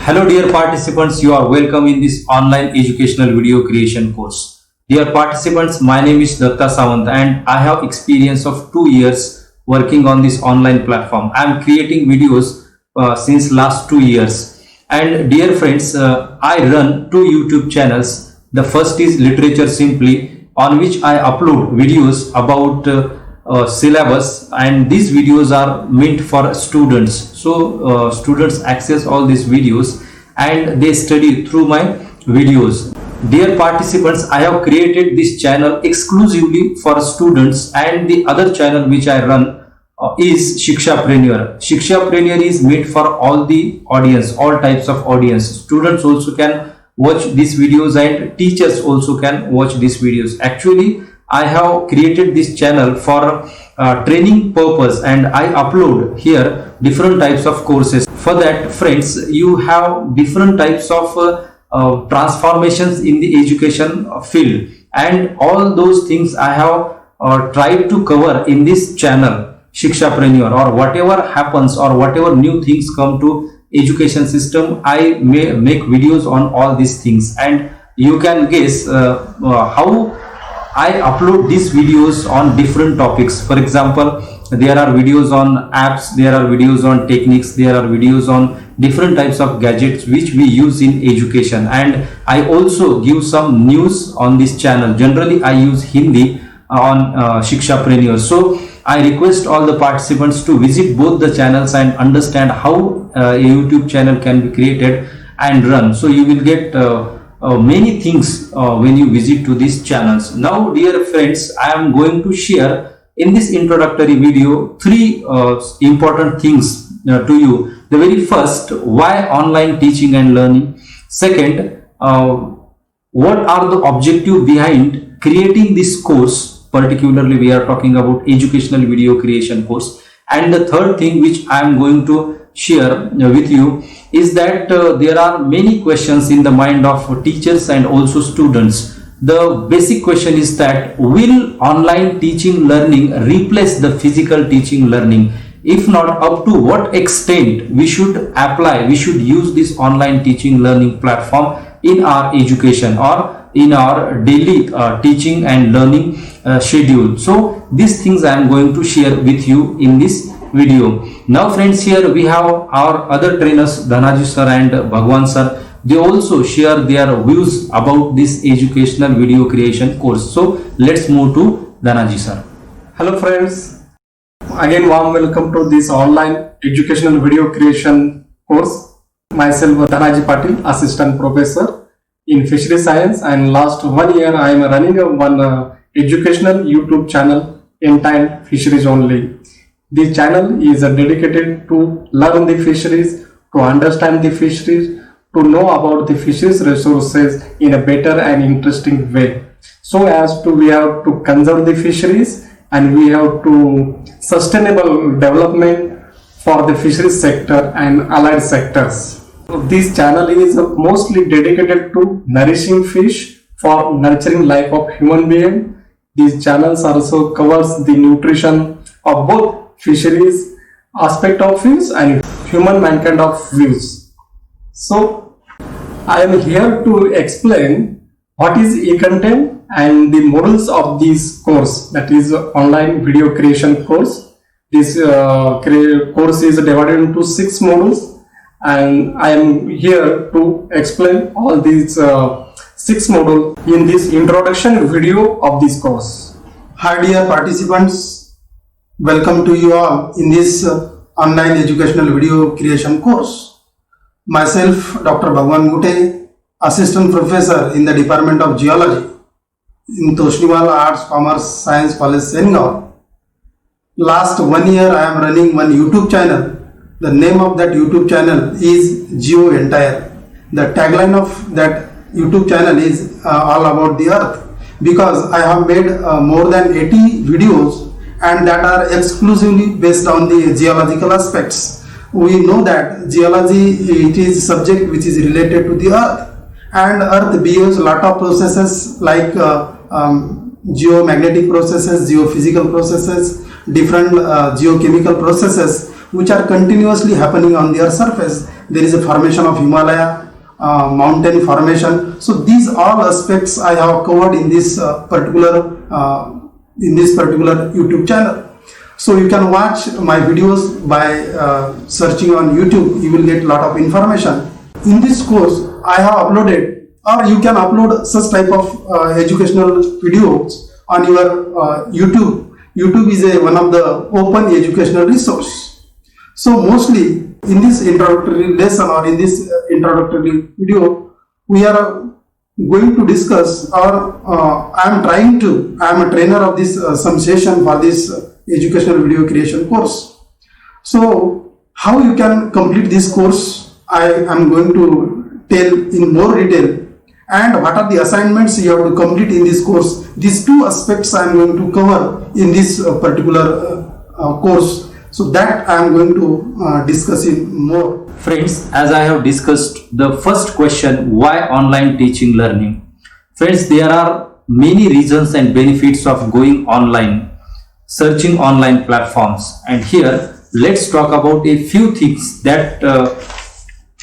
Hello dear participants, you are welcome in this online educational video creation course. Dear participants, my name is Datta Sawant and I have experience of 2 years working on this online platform. I am creating videos since last 2 years. And dear friends, I run 2 YouTube channels. The first is Literature Simply, on which I upload videos about syllabus, and these videos are meant for students. So students access all these videos and they study through my videos. Dear participants, I have created this channel exclusively for students, and the other channel which I run is Shikshapreneur. Shikshapreneur is made for all the audience, all types of audience. Students also can watch these videos and teachers also can watch these videos. Actually, I have created this channel for training purpose, and I upload here different types of courses. For that, friends, you have different types of transformations in the education field, and all those things I have tried to cover in this channel Shikshapreneur. Or whatever happens or whatever new things come to education system, I may make videos on all these things, and you can guess how I upload these videos on different topics. For example, there are videos on apps, there are videos on techniques, there are videos on different types of gadgets which we use in education, and I also give some news on this channel. Generally, I use Hindi on Shikshapreneur. So I request all the participants to visit both the channels and understand how a YouTube channel can be created and run. So you will get many things when you visit to these channels. Now, dear friends, I am going to share in this introductory video 3 important things to you. The very first, why online teaching and learning. Second, what are the objective behind creating this course. Particularly, we are talking about educational video creation course. And the third thing which I am going to share with you is that there are many questions in the mind of teachers and also students. The basic question is that, will online teaching learning replace the physical teaching learning? If not, up to what extent we should apply, we should use this online teaching learning platform in our education or in our daily teaching and learning schedule. So these things I am going to share with you in this video. Now friends, here we have our other trainers, Dhanaji sir and Bhagwan sir. They also share their views about this educational video creation course. So let's move to Dhanaji sir. Hello friends, again warm welcome to this online educational video creation course. Myself Dhanaji Patil, assistant professor in fishery science, and last 1 year I am running one educational YouTube channel entitled Fisheries Only. This channel is dedicated to learn the fisheries, to understand the fisheries, to know about the fisheries resources in a better and interesting way. So as to we have to conserve the fisheries, and we have to sustainable development for the fisheries sector and allied sectors. This channel is mostly dedicated to nourishing fish for nurturing life of human being. These channels also covers the nutrition of both fisheries aspect of views and human mankind of views. So I am here to explain what is e-content and the modules of this course, that is online video creation course. This course is divided into 6 modules, and I am here to explain all these 6 modules in this introduction video of this course. Hi dear participants, welcome to you all in this online educational video creation course. Myself, Dr. Bhagwan Gute, assistant professor in the Department of Geology in Toshniwal Arts, Commerce, Science College, Sengaur. Last 1 year I am running one YouTube channel. The name of that YouTube channel is Geo Entire. The tagline of that YouTube channel is all about the earth, because I have made more than 80 videos, and that are exclusively based on the geological aspects. We know that geology, it is subject which is related to the earth, and earth behaves a lot of processes like geomagnetic processes, geophysical processes, different geochemical processes which are continuously happening on their surface. There is a formation of Himalaya, mountain formation. So these all aspects I have covered in this particular YouTube channel. So you can watch my videos by searching on YouTube. You will get a lot of information. In this course, I have uploaded, or you can upload such type of educational videos on your YouTube. YouTube is one of the open educational resource. So mostly in this introductory lesson or in this introductory video, we are going to discuss, or I am a trainer of this some session for this educational video creation course. So how you can complete this course, I am going to tell in more detail, and what are the assignments you have to complete in this course. These two aspects I am going to cover in this particular course. So that I am going to discuss in more. Friends, as I have discussed the first question, why online teaching learning? Friends, there are many reasons and benefits of going online, searching online platforms. And here, let's talk about a few things that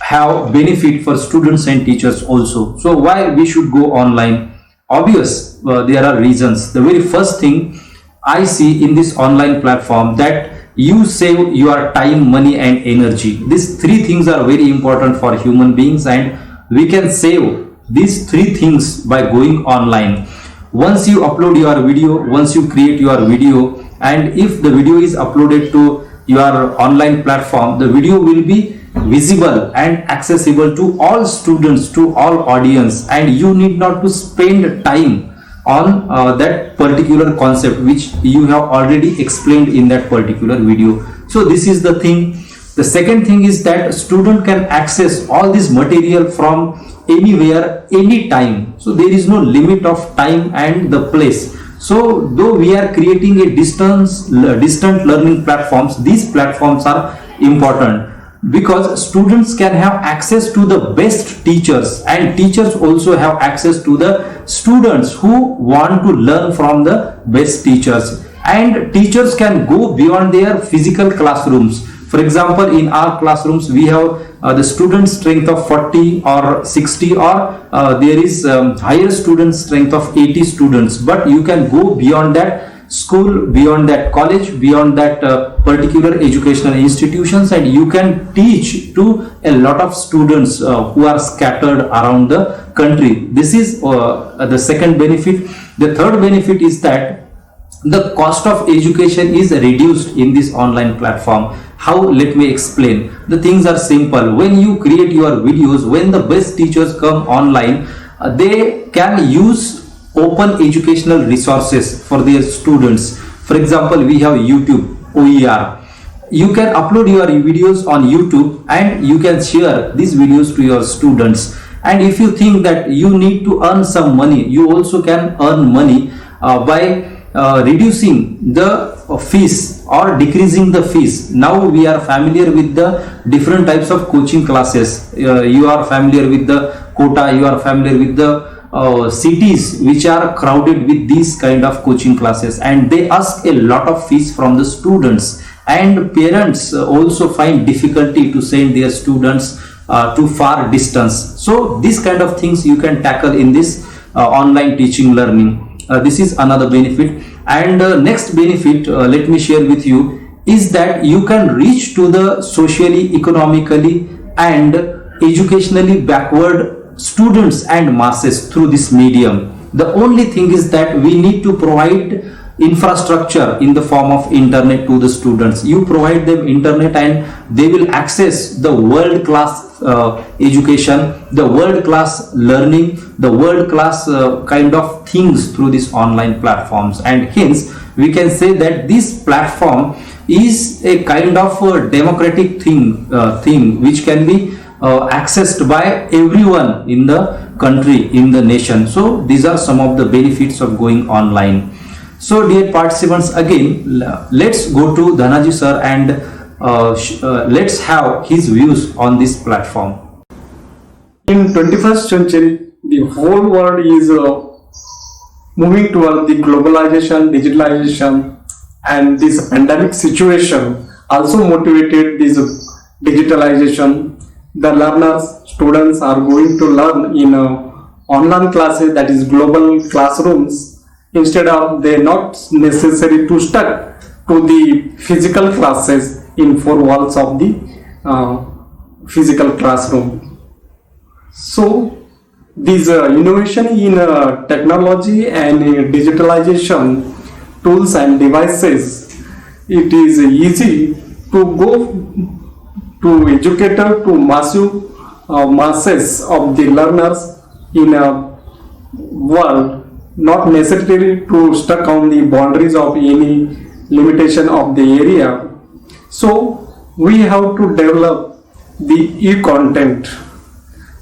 have benefit for students and teachers also. So why we should go online? Obvious, there are reasons. The very first thing I see in this online platform, that you save your time, money and energy. These three things are very important for human beings, and we can save these three things by going online. Once you upload your video, once you create your video, and if the video is uploaded to your online platform, the video will be visible and accessible to all students, to all audience, and you need not to spend time on that particular concept which you have already explained in that particular video. So this is the thing. The second thing is that student can access all this material from anywhere, anytime. So there is no limit of time and the place. So though we are creating a distant learning platforms, these platforms are important, because students can have access to the best teachers, and teachers also have access to the students who want to learn from the best teachers. And teachers can go beyond their physical classrooms. For example, in our classrooms we have the student strength of 40 or 60, or there is higher student strength of 80 students, but you can go beyond that school, beyond that college, beyond that particular educational institutions, and you can teach to a lot of students who are scattered around the country. This is the second benefit. The third benefit is that the cost of education is reduced in this online platform. How? Let me explain. The things are simple. When you create your videos, when the best teachers come online, they can use open educational resources for their students. For example, we have YouTube, OER. You can upload your videos on YouTube and you can share these videos to your students. And if you think that you need to earn some money, you also can earn money by reducing the fees or decreasing the fees. Now we are familiar with the different types of coaching classes. You are familiar with the quota, you are familiar with the cities which are crowded with these kind of coaching classes, and they ask a lot of fees from the students, and parents also find difficulty to send their students to far distance. So these kind of things you can tackle in this online teaching learning. This is another benefit. And next benefit, let me share with you, is that you can reach to the socially, economically and educationally backward students and masses through this medium. The only thing is that we need to provide infrastructure in the form of internet to the students. You provide them internet and they will access the world-class education, the world-class learning, the world-class kind of things through these online platforms. And hence we can say that this platform is a kind of a democratic thing which can be accessed by everyone in the country, in the nation. So these are some of the benefits of going online. So dear participants, again let's go to Dhanaji sir and let's have his views on this platform. In 21st century, the whole world is moving toward the globalization, digitalization, and this pandemic situation also motivated this digitalization. The learners, students are going to learn in online classes, that is global classrooms. Instead of they not necessary to stuck to the physical classes in four walls of the physical classroom. So this innovation in technology and digitalization tools and devices, it is easy to go to educator to masses of the learners in a world, not necessary to stuck on the boundaries of any limitation of the area. So we have to develop the e-content.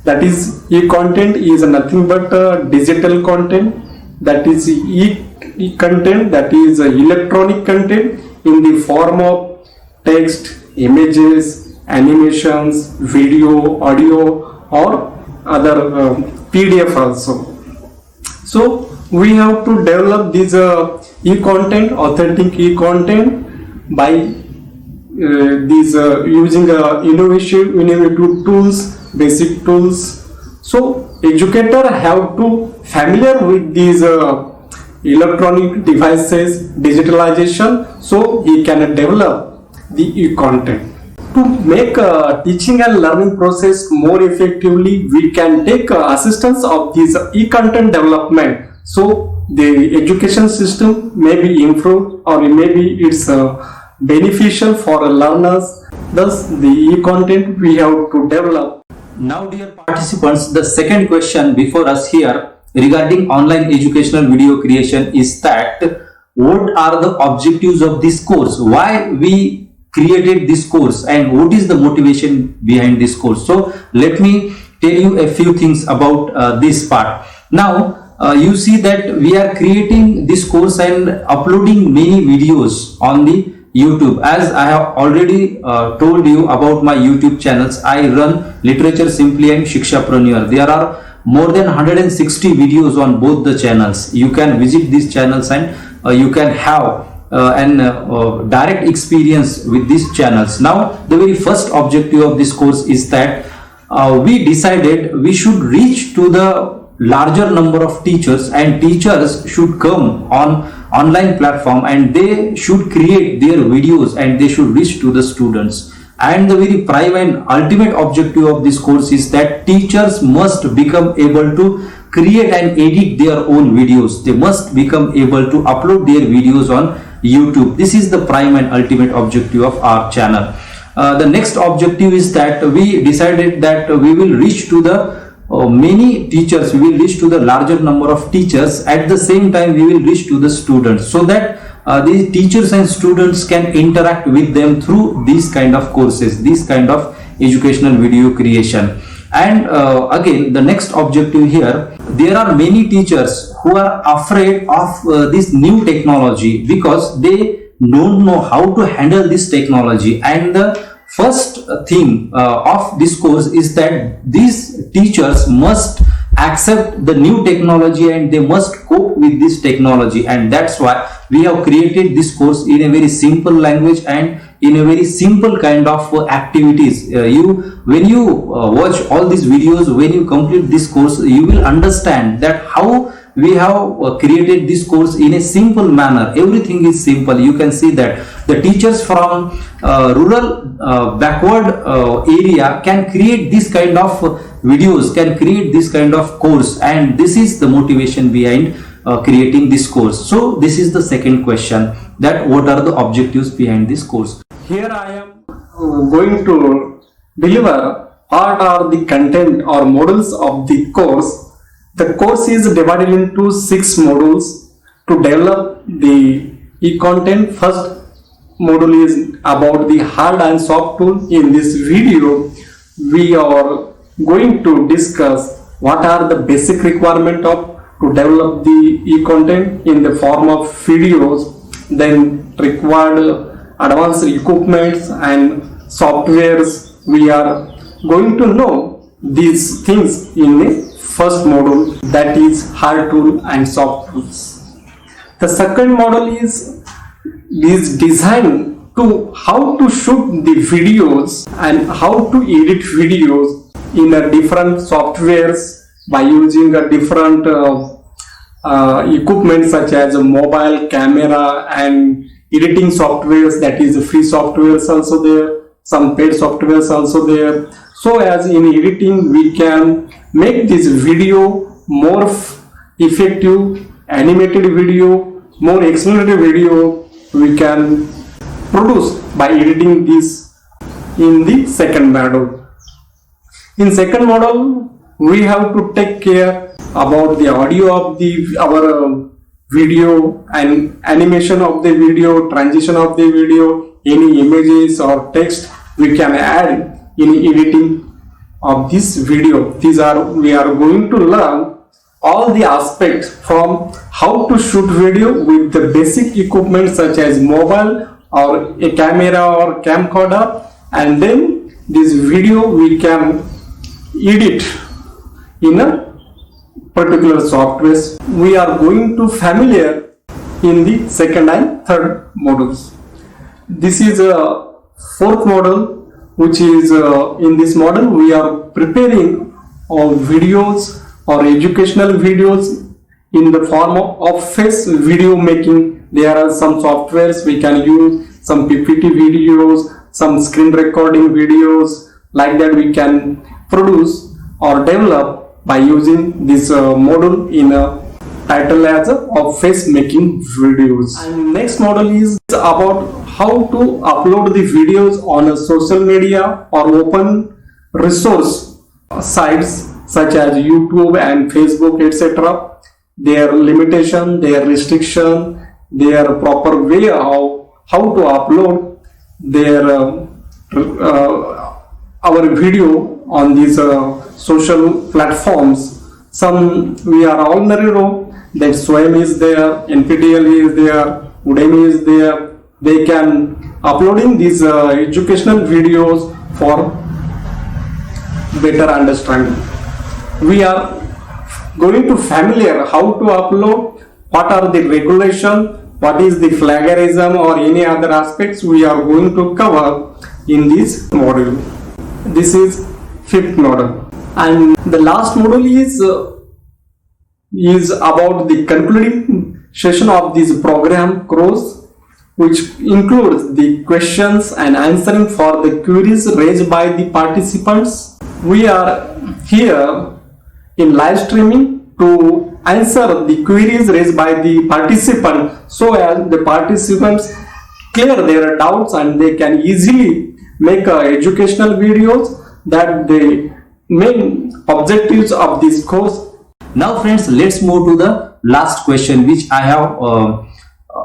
That is, e-content is nothing but digital content. That is e-content, that is electronic content in the form of text, images, animations, video, audio, or other PDF also. So we have to develop this e-content, authentic e-content by using innovative tools, basic tools. So educator have to familiar with these electronic devices, digitalization, so he can develop the e-content. To make teaching and learning process more effectively, we can take assistance of this e-content development. So the education system may be improved, or maybe it's beneficial for learners. Thus, the e-content we have to develop. Now, dear participants, the second question before us here regarding online educational video creation is that what are the objectives of this course? Why we created this course and what is the motivation behind this course? So let me tell you a few things about this part. Now you see that we are creating this course and uploading many videos on the YouTube. As I have already told you about my YouTube channels, I run Literature Simply and Shikshapreneur. There are more than 160 videos on both the channels. You can visit these channels and you can have direct experience with these channels. Now the very first objective of this course is that we decided we should reach to the larger number of teachers, and teachers should come on online platform and they should create their videos and they should reach to the students. And the very prime and ultimate objective of this course is that teachers must become able to create and edit their own videos. They must become able to upload their videos on YouTube. This is the prime and ultimate objective of our channel. The next objective is that we decided that we will reach to the many teachers, we will reach to the larger number of teachers. At the same time, we will reach to the students, so that the teachers and students can interact with them through these kind of courses, this kind of educational video creation. And again, the next objective here, there are many teachers who are afraid of this new technology because they don't know how to handle this technology. And the first thing of this course is that these teachers must accept the new technology and they must cope with this technology. And that's why we have created this course in a very simple language and in a very simple kind of activities. When you watch all these videos, when you complete this course, you will understand that how we have created this course in a simple manner. Everything is simple. You can see that the teachers from rural backward area can create this kind of videos, can create this kind of course, and this is the motivation behind creating this course. So this is the second question, that what are the objectives behind this course. Here I am going to deliver what are the content or modules of the course. The course is divided into 6 modules to develop the e-content. First module is about the hard and soft tool. In this video, we are going to discuss what are the basic requirement of to develop the e-content in the form of videos, then required advanced equipments and softwares. We are going to know these things in the first module, that is hard tool and soft tools. The second module is design to how to shoot the videos and how to edit videos in a different softwares by using a different equipment such as a mobile camera and editing softwares, that is free softwares also there, some paid softwares also there. So as in editing we can make this video more effective, animated video, more explanatory video we can produce by editing this in the second model. In second model we have to take care about the audio of our video and animation of the video, transition of the video, any images or text we can add in editing of this video. We are going to learn all the aspects from how to shoot video with the basic equipment such as mobile or a camera or camcorder, and then this video we can edit in a particular software. We are going to familiar in the second and third modules. This is a fourth model, which is in this model we are preparing videos or educational videos in the form of face video making. There are some softwares we can use, some PPT videos, some screen recording videos, like that we can produce or develop by using this module in a title as of face making videos. And next model is about how to upload the videos on a social media or open resource sites such as YouTube and Facebook, etc. Their limitation, their restriction, their proper way of how to upload their our video on these social platforms. Some we are already know that Swayam is there, NPTEL is there, Udemy is there. They can uploading these educational videos for better understanding. We are going to familiar how to upload, what are the regulation, what is the plagiarism or any other aspects we are going to cover in this module. This is fifth module, and the last module is about the concluding session of this program course, which includes the questions and answering for the queries raised by the participants. We are here in live streaming to answer the queries raised by the participant, so as the participants clear their doubts and they can easily make educational videos that the main objectives of this course. Now friends, let's move to the last question which I have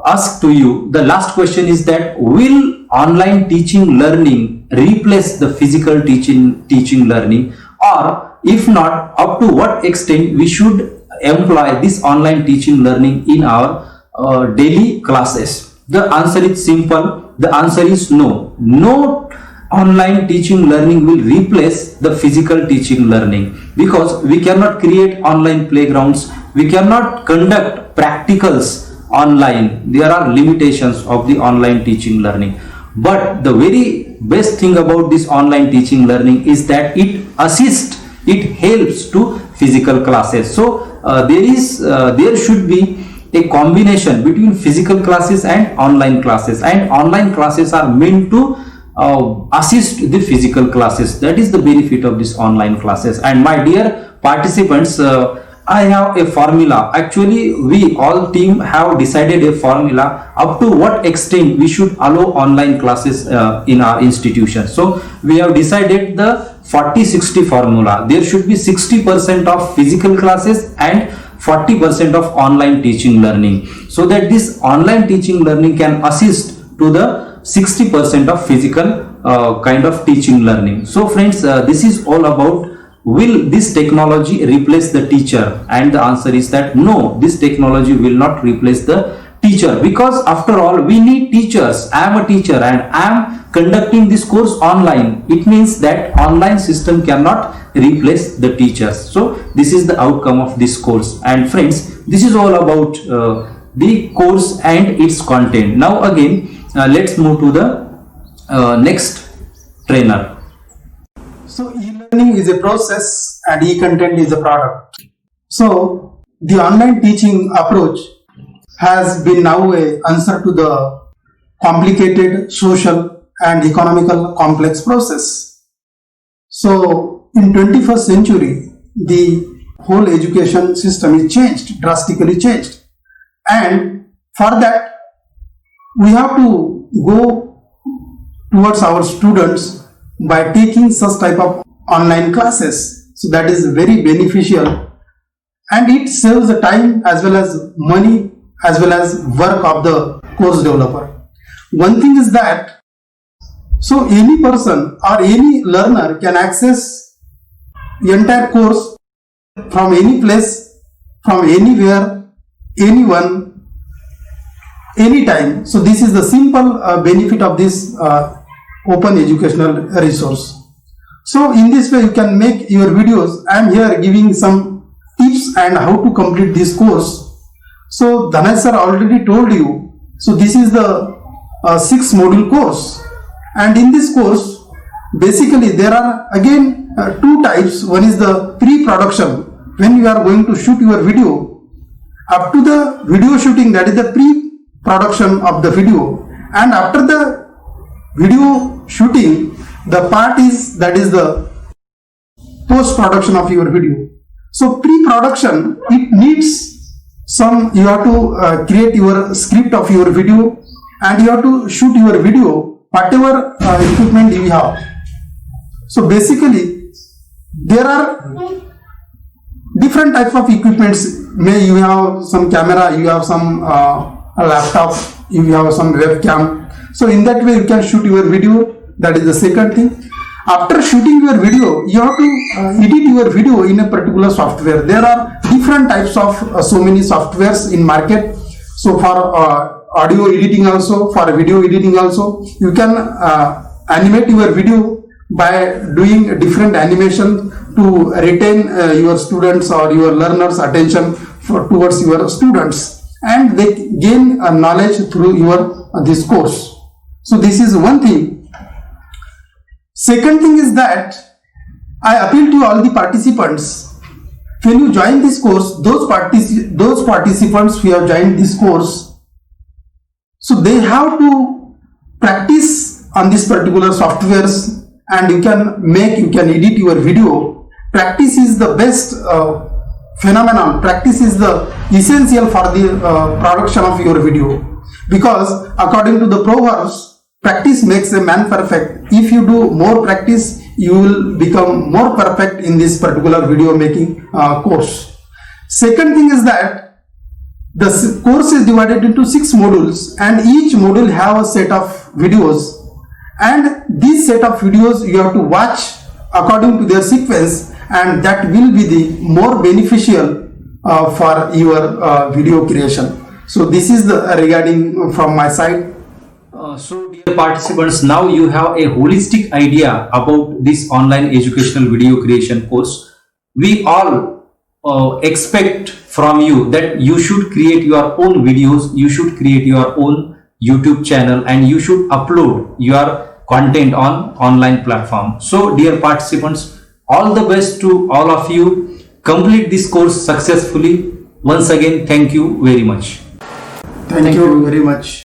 asked to you. The last question is that will online teaching learning replace the physical teaching learning, or if not, up to what extent we should employ this online teaching learning in our daily classes? The answer is simple. The answer is no. No online teaching learning will replace the physical teaching learning, because we cannot create online playgrounds, we cannot conduct practicals online. There are limitations of the online teaching learning. But the very best thing about this online teaching learning is that it assists, it helps to physical classes. So there should be a combination between physical classes and online classes, and online classes are meant to assist the physical classes. That is the benefit of this online classes. And my dear participants, I have a formula. Actually, we all team have decided a formula up to what extent we should allow online classes in our institution. So we have decided the 40-60 formula. There should be 60% of physical classes and 40% of online teaching learning, so that this online teaching learning can assist to the 60% of physical kind of teaching learning. So friends, this is all about will this technology replace the teacher, and the answer is that no, this technology will not replace the teacher, because after all we need teachers. I am a teacher and I am conducting this course online. It means that online system cannot replace the teachers. So this is the outcome of this course. And friends, this is all about the course and its content. Now again, let's move to the next trainer. So e-learning is a process and e-content is a product. So the online teaching approach has been now an answer to the complicated social and economical complex process. So in 21st century, the whole education system is changed, drastically changed. And for that, we have to go towards our students by taking such type of online classes. So that is very beneficial, and it saves the time as well as money as well as work of the course developer. One thing is that, so any person or any learner can access the entire course from any place, from anywhere, anyone, anytime. So this is the simple benefit of this open educational resource. So in this way you can make your videos. I am here giving some tips and how to complete this course. So Dhanaj sir already told you. So this is the 6 module course, and in this course basically there are again 2 types. One is the pre-production, when you are going to shoot your video. Up to the video shooting, that is the pre-production of the video, and after the video shooting, the part is that is the post-production of your video. So pre-production, it needs some, you have to create your script of your video, and you have to shoot your video whatever equipment you have. So basically there are different types of equipments. May you have some camera, you have some laptop, you have some webcam. So in that way you can shoot your video. That is the second thing. After shooting your video, you have to edit your video in a particular software. There are different types of so many softwares in market. So for audio editing also, for video editing also, you can animate your video by doing different animation to retain your students or your learners' attention towards your students, and they gain knowledge through your this course. So this is one thing. Second thing is that I appeal to all the participants. When you join this course, those participants who have joined this course, so they have to practice on this particular softwares, and you can edit your video. Practice is the best phenomenon. Practice is the essential for the production of your video, because according to the proverbs, practice makes a man perfect. If you do more practice, you will become more perfect in this particular video making course. Second thing is that the course is divided into 6 modules, and each module have a set of videos, and this set of videos you have to watch according to their sequence, and that will be the more beneficial for your video creation. So this is the regarding from my side. So dear participants, now you have a holistic idea about this online educational video creation course. We all expect from you that you should create your own videos, you should create your own YouTube channel, and you should upload your content on online platform. So dear participants, all the best to all of you. Complete this course successfully. Once again, thank you very much. Thank you very much.